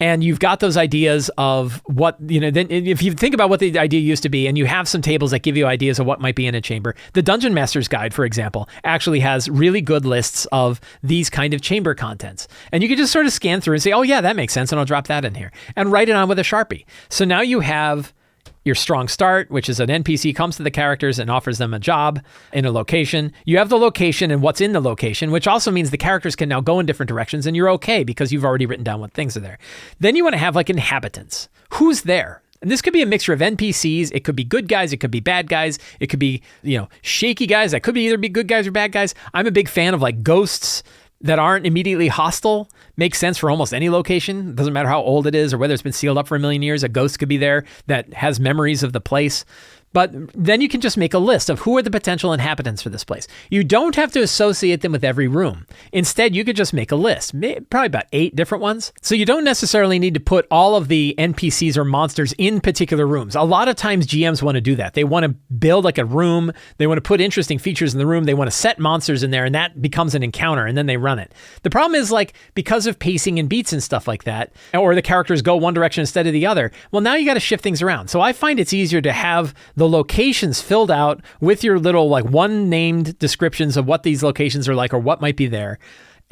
and you've got those ideas of what, then if you think about what the idea used to be and you have some tables that give you ideas of what might be in a chamber, the Dungeon Master's Guide, for example, actually has really good lists of these kind of chamber contents. And you can just sort of scan through and say, oh yeah, that makes sense, and I'll drop that in here, and write it on with a Sharpie. So now you have your strong start, which is an NPC comes to the characters and offers them a job in a location. You have the location and what's in the location, which also means the characters can now go in different directions, and you're okay because you've already written down what things are there. Then you want to have like inhabitants. Who's there? And this could be a mixture of NPCs. It could be good guys. It could be bad guys. It could be, shaky guys. That could be either be good guys or bad guys. I'm a big fan of like ghosts that aren't immediately hostile. Makes sense for almost any location. Doesn't matter how old it is or whether it's been sealed up for a million years. A ghost could be there that has memories of the place. But then you can just make a list of who are the potential inhabitants for this place. You don't have to associate them with every room. Instead, you could just make a list, probably about 8 different ones. So you don't necessarily need to put all of the NPCs or monsters in particular rooms. A lot of times GMs want to do that. They want to build like a room. They want to put interesting features in the room. They want to set monsters in there, and that becomes an encounter, and then they run it. The problem is, like, because of pacing and beats and stuff like that, or the characters go one direction instead of the other, well, now you got to shift things around. So I find it's easier to have the locations filled out with your little like one named descriptions of what these locations are like or what might be there,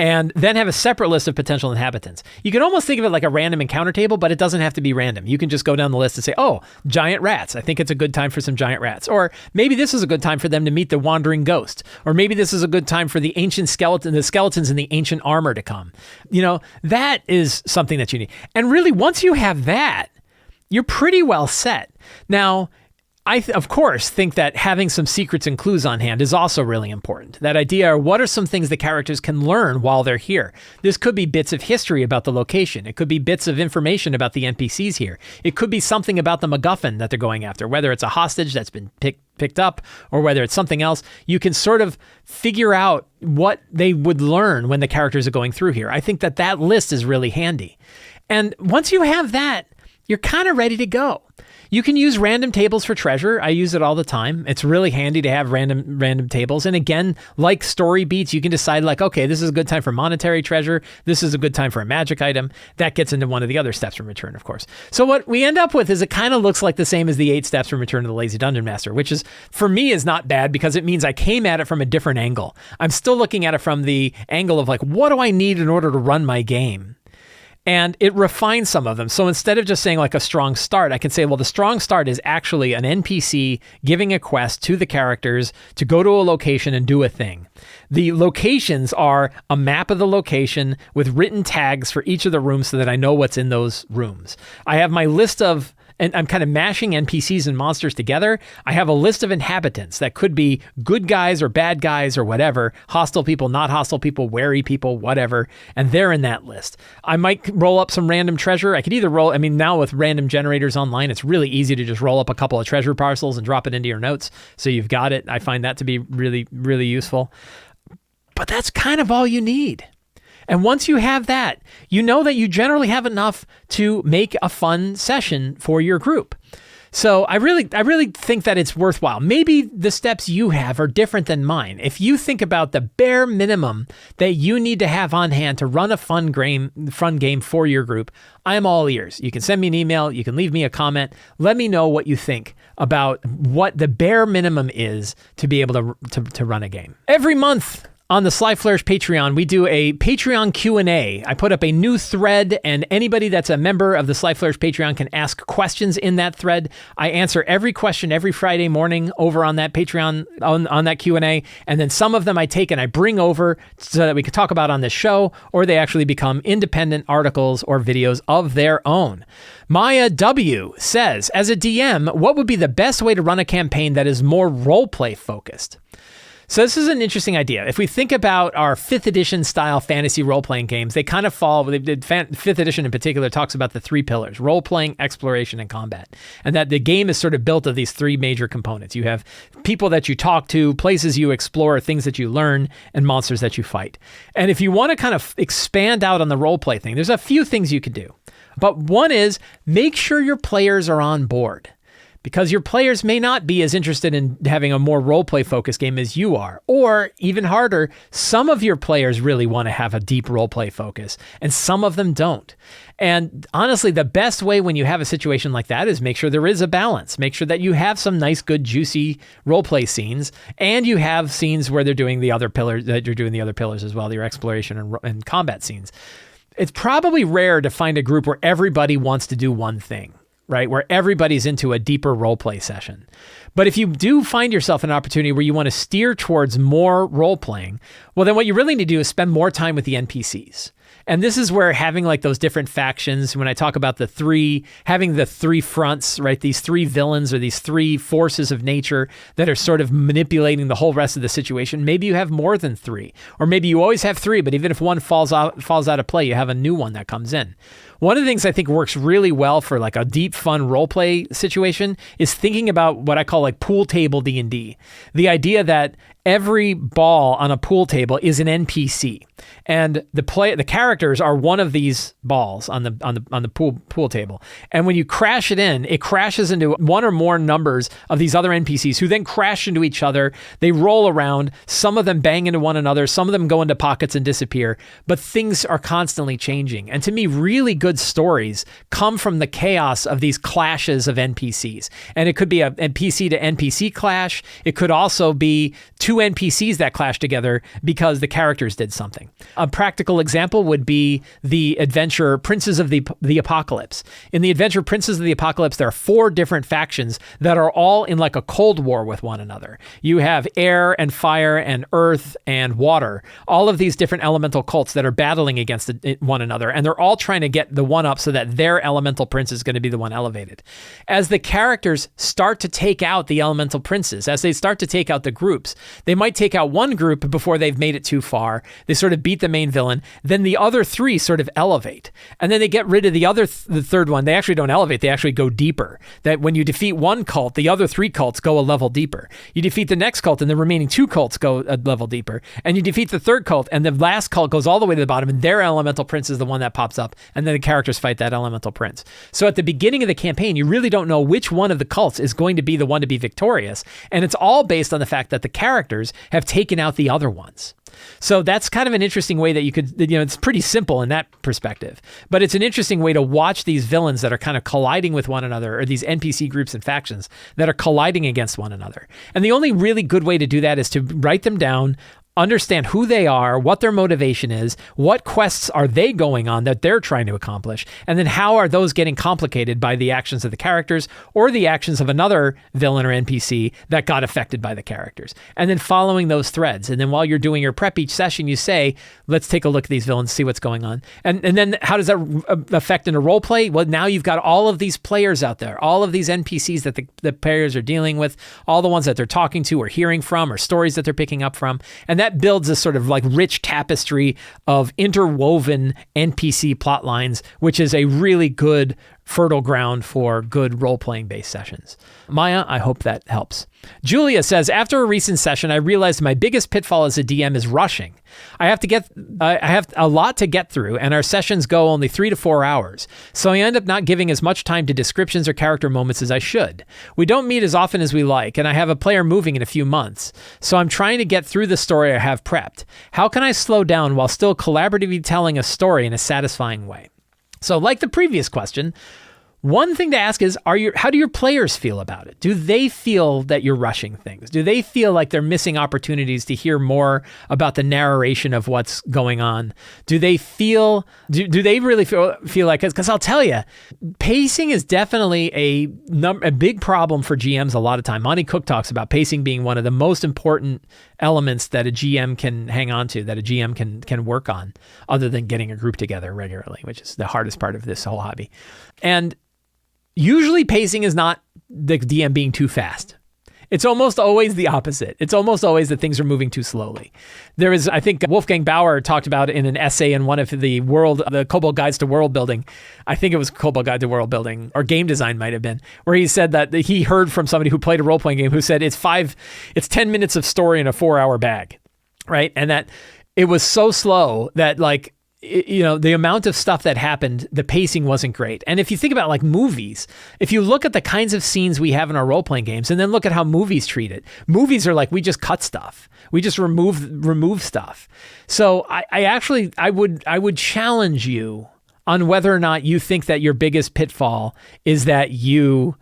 and then have a separate list of potential inhabitants. You can almost think of it like a random encounter table, but it doesn't have to be random. You can just go down the list and say, oh, giant rats. I think it's a good time for some giant rats. Or maybe this is a good time for them to meet the wandering ghost. Or maybe this is a good time for the skeletons in the ancient armor to come. That is something that you need. And really, once you have that, you're pretty well set. Now, I, of course, think that having some secrets and clues on hand is also really important. That idea, what are some things the characters can learn while they're here? This could be bits of history about the location. It could be bits of information about the NPCs here. It could be something about the MacGuffin that they're going after, whether it's a hostage that's been picked up or whether it's something else. You can sort of figure out what they would learn when the characters are going through here. I think that list is really handy. And once you have that, you're kind of ready to go. You can use random tables for treasure. I use it all the time. It's really handy to have random tables. And again, like story beats, you can decide like, okay, this is a good time for monetary treasure. This is a good time for a magic item. That gets into one of the other steps from Return, of course. So what we end up with is it kind of looks like the same as the 8 steps from Return of the Lazy Dungeon Master, which is, for me, is not bad because it means I came at it from a different angle. I'm still looking at it from the angle of like, what do I need in order to run my game? And it refines some of them. So instead of just saying like a strong start, I can say, well, the strong start is actually an NPC giving a quest to the characters to go to a location and do a thing. The locations are a map of the location with written tags for each of the rooms so that I know what's in those rooms. I have my list of, and I'm kind of mashing NPCs and monsters together. I have a list of inhabitants that could be good guys or bad guys or whatever, hostile people, not hostile people, wary people, whatever, and they're in that list. I might roll up some random treasure. I could either now with random generators online, it's really easy to just roll up a couple of treasure parcels and drop it into your notes. So you've got it. I find that to be really, really useful. But that's kind of all you need. And once you have that, you know that you generally have enough to make a fun session for your group. So I really think that it's worthwhile. Maybe the steps you have are different than mine. If you think about the bare minimum that you need to have on hand to run a fun game for your group, I'm all ears. You can send me an email. You can leave me a comment. Let me know what you think about what the bare minimum is to be able to run a game. Every month, on the Sly Flourish Patreon, we do a Patreon Q&A. I put up a new thread, and anybody that's a member of the Sly Flourish Patreon can ask questions in that thread. I answer every question every Friday morning over on that Patreon, on that Q&A, and then some of them I take and I bring over so that we can talk about on this show, or they actually become independent articles or videos of their own. Maya W. says, as a DM, what would be the best way to run a campaign that is more roleplay focused? So this is an interesting idea. If we think about our 5th edition style fantasy role-playing games, they kind of fall, 5th edition in particular talks about the 3 pillars, role-playing, exploration, and combat. And that the game is sort of built of these 3 major components. You have people that you talk to, places you explore, things that you learn, and monsters that you fight. And if you want to kind of expand out on the role-play thing, there's a few things you could do. But one is make sure your players are on board, because your players may not be as interested in having a more roleplay focused game as you are. Or even harder, some of your players really want to have a deep roleplay focus and some of them don't. And honestly, the best way when you have a situation like that is make sure there is a balance. Make sure that you have some nice, good, juicy roleplay scenes, and you have scenes where they're doing the other pillars, that you're doing the other pillars as well, your exploration and combat scenes. It's probably rare to find a group where everybody wants to do one thing, right? Where everybody's into a deeper roleplay session. But if you do find yourself an opportunity where you want to steer towards more roleplaying, well, then what you really need to do is spend more time with the NPCs. And this is where having like those different factions, when I talk about having the 3 fronts, right? These 3 villains or these 3 forces of nature that are sort of manipulating the whole rest of the situation. Maybe you have more than 3, or maybe you always have 3, but even if one falls out of play, you have a new one that comes in. One of the things I think works really well for like a deep, fun roleplay situation is thinking about what I call like pool table D&D. The idea that every ball on a pool table is an NPC, and the characters are one of these balls on the pool table. And when you crash it crashes into one or more numbers of these other NPCs who then crash into each other. They roll around. Some of them bang into one another. Some of them go into pockets and disappear. But things are constantly changing. And to me, really good stories come from the chaos of these clashes of NPCs. And it could be a NPC to NPC clash. It could also be two NPCs that clash together because the characters did something. A practical example would be the adventure Princes of the Apocalypse. In the adventure Princes of the Apocalypse, there are 4 different factions that are all in like a cold war with one another. You have air and fire and earth and water, all of these different elemental cults that are battling against one another, and they're all trying to get the one up so that their elemental prince is going to be the one elevated. As the characters start to take out the elemental princes, as they start to take out the groups, they might take out one group before they've made it too far. They sort of beat the main villain. Then the other 3 sort of elevate. And then they get rid of the third one. They actually don't elevate. They actually go deeper. That when you defeat one cult, the other 3 cults go a level deeper. You defeat the next cult and the remaining 2 cults go a level deeper. And you defeat the third cult and the last cult goes all the way to the bottom and their elemental prince is the one that pops up. And then the characters fight that elemental prince. So at the beginning of the campaign, you really don't know which one of the cults is going to be the one to be victorious. And it's all based on the fact that the characters have taken out the other ones. So that's kind of an interesting way that you could, it's pretty simple in that perspective, but it's an interesting way to watch these villains that are kind of colliding with one another, or these NPC groups and factions that are colliding against one another. And the only really good way to do that is to write them down, understand who they are, what their motivation is, what quests are they going on that they're trying to accomplish, and then how are those getting complicated by the actions of the characters or the actions of another villain or NPC that got affected by the characters. And then following those threads. And then while you're doing your prep each session, you say, let's take a look at these villains, see what's going on. And then how does that affect in a role play? Well, now you've got all of these players out there, all of these NPCs that the players are dealing with, all the ones that they're talking to or hearing from or stories that they're picking up from. And that builds a sort of like rich tapestry of interwoven NPC plot lines, which is a really good fertile ground for good role-playing based sessions. Maya, I hope that helps. Julia says, after a recent session, I realized my biggest pitfall as a DM is rushing. I have a lot to get through, and our sessions go only 3 to 4 hours, so I end up not giving as much time to descriptions or character moments as I should. We don't meet as often as we like, and I have a player moving in a few months, so I'm trying to get through the story I have prepped. How can I slow down while still collaboratively telling a story in a satisfying way? So like the previous question, one thing to ask is, how do your players feel about it? Do they feel that you're rushing things? Do they feel like they're missing opportunities to hear more about the narration of what's going on? Do they really feel like, because I'll tell you, pacing is definitely a big problem for GMs a lot of time. Monty Cook talks about pacing being one of the most important elements that a GM can hang on to, that a GM can work on, other than getting a group together regularly, which is the hardest part of this whole hobby. And usually pacing is not the DM being too fast. It's almost always the opposite. It's almost always that things are moving too slowly. There is, I think Wolfgang Bauer talked about in an essay in one of the Kobold Guides to World Building. I think it was Kobold Guide to World Building, or Game Design might have been, where he said that he heard from somebody who played a role-playing game who said it's 10 minutes of story in a 4-hour bag, right? And that it was so slow that the amount of stuff that happened, the pacing wasn't great. And if you think about like movies, if you look at the kinds of scenes we have in our role-playing games and then look at how movies treat it, movies are like, we just cut stuff. We just remove stuff. So I would challenge you on whether or not you think that your biggest pitfall is that you're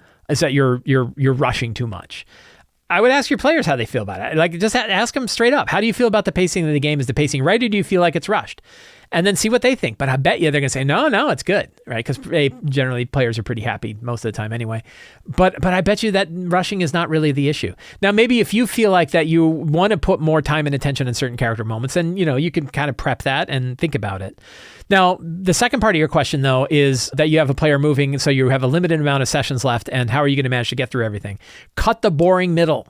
rushing too much. I would ask your players how they feel about it. Like, just ask them straight up. How do you feel about the pacing of the game? Is the pacing right, or do you feel like it's rushed? And then see what they think. But I bet you they're going to say, no, it's good, right? Because generally players are pretty happy most of the time anyway. But I bet you that rushing is not really the issue. Now, maybe if you feel like that you want to put more time and attention in certain character moments, then, you can kind of prep that and think about it. Now, the second part of your question, though, is that you have a player moving, so you have a limited amount of sessions left, and how are you going to manage to get through everything? Cut the boring middle.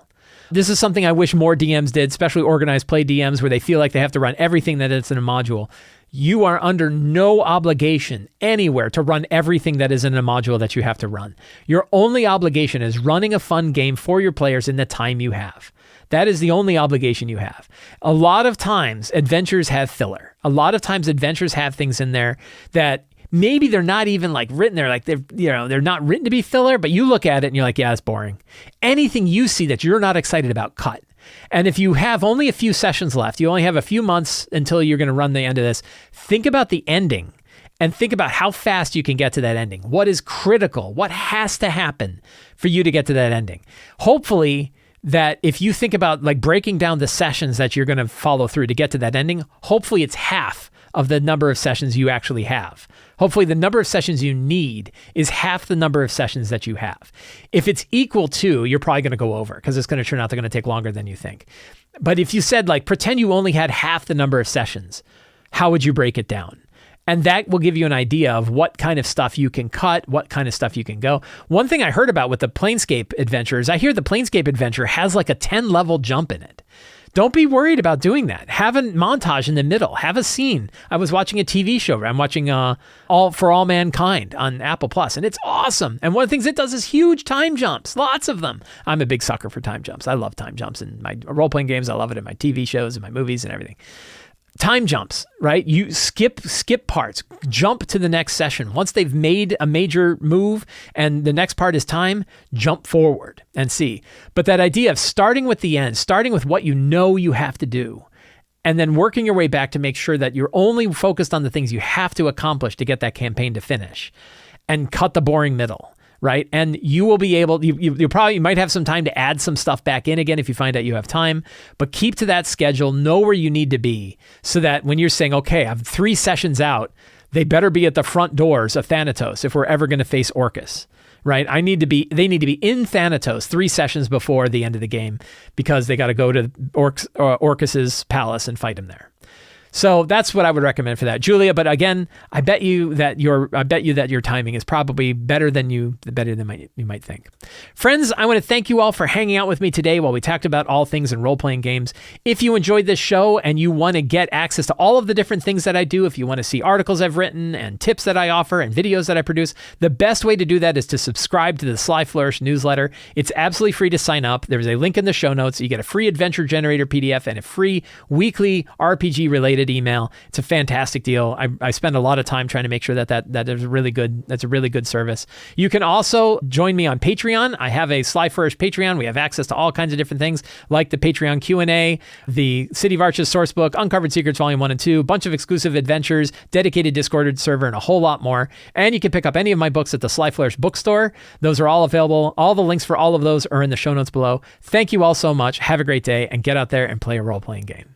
This is something I wish more DMs did, especially organized play DMs, where they feel like they have to run everything that is in a module. You are under no obligation anywhere to run everything that is in a module that you have to run. Your only obligation is running a fun game for your players in the time you have. That is the only obligation you have. A lot of times, adventures have filler. A lot of times, adventures have things in there that maybe they're not even like written there, like they're not written to be filler, but you look at it and you're like, yeah, it's boring. Anything you see that you're not excited about, cut. And if you have only a few sessions left, you only have a few months until you're going to run the end of this, think about the ending and think about how fast you can get to that ending. What is critical? What has to happen for you to get to that ending? Hopefully, that if you think about like breaking down the sessions that you're going to follow through to get to that ending, hopefully it's half of the number of sessions you actually have. Hopefully the number of sessions you need is half the number of sessions that you have. If it's equal to, you're probably going to go over because it's going to turn out they're going to take longer than you think. But if you said like, pretend you only had half the number of sessions, how would you break it down? And that will give you an idea of what kind of stuff you can cut, what kind of stuff you can go. One thing I heard about with the Planescape adventure is I hear the Planescape adventure has like a 10-level jump in it. Don't be worried about doing that. Have a montage in the middle. Have a scene. I was watching a TV show. I'm watching All For All Mankind on Apple Plus, and it's awesome. And one of the things it does is huge time jumps, lots of them. I'm a big sucker for time jumps. I love time jumps in my role-playing games. I love it in my TV shows and my movies and everything. Time jumps, right? You skip parts, jump to the next session. Once they've made a major move and the next part is time, jump forward and see. But that idea of starting with the end, starting with what you know you have to do, and then working your way back to make sure that you're only focused on the things you have to accomplish to get that campaign to finish, and cut the boring middle. Right. And you will be able, you might have some time to add some stuff back in again if you find out you have time, but keep to that schedule, know where you need to be so that when you're saying, okay, I'm 3 sessions out, they better be at the front doors of Thanatos if we're ever going to face Orcus. Right. They need to be in Thanatos 3 sessions before the end of the game because they got to go to Orcus's palace and fight him there. So that's what I would recommend for that, Julia. But again, I bet you that your timing is probably better than you might think. Friends, I want to thank you all for hanging out with me today while we talked about all things in role-playing games. If you enjoyed this show and you want to get access to all of the different things that I do, if you want to see articles I've written and tips that I offer and videos that I produce, the best way to do that is to subscribe to the Sly Flourish newsletter. It's absolutely free to sign up. There's a link in the show notes. You get a free adventure generator PDF and a free weekly RPG-related email. It's a fantastic deal. I spend a lot of time trying to make sure that is really good. That's a really good service. You can also join me on Patreon. I have a Sly Flourish Patreon. We have access to all kinds of different things like the Patreon Q&A, the City of Arches sourcebook, Uncovered Secrets Volume 1 and 2, a bunch of exclusive adventures, dedicated Discord server, and a whole lot more. And you can pick up any of my books at the Sly Flourish bookstore. Those are all available. All the links for all of those are in the show notes below. Thank you all so much. Have a great day and get out there and play a role-playing game.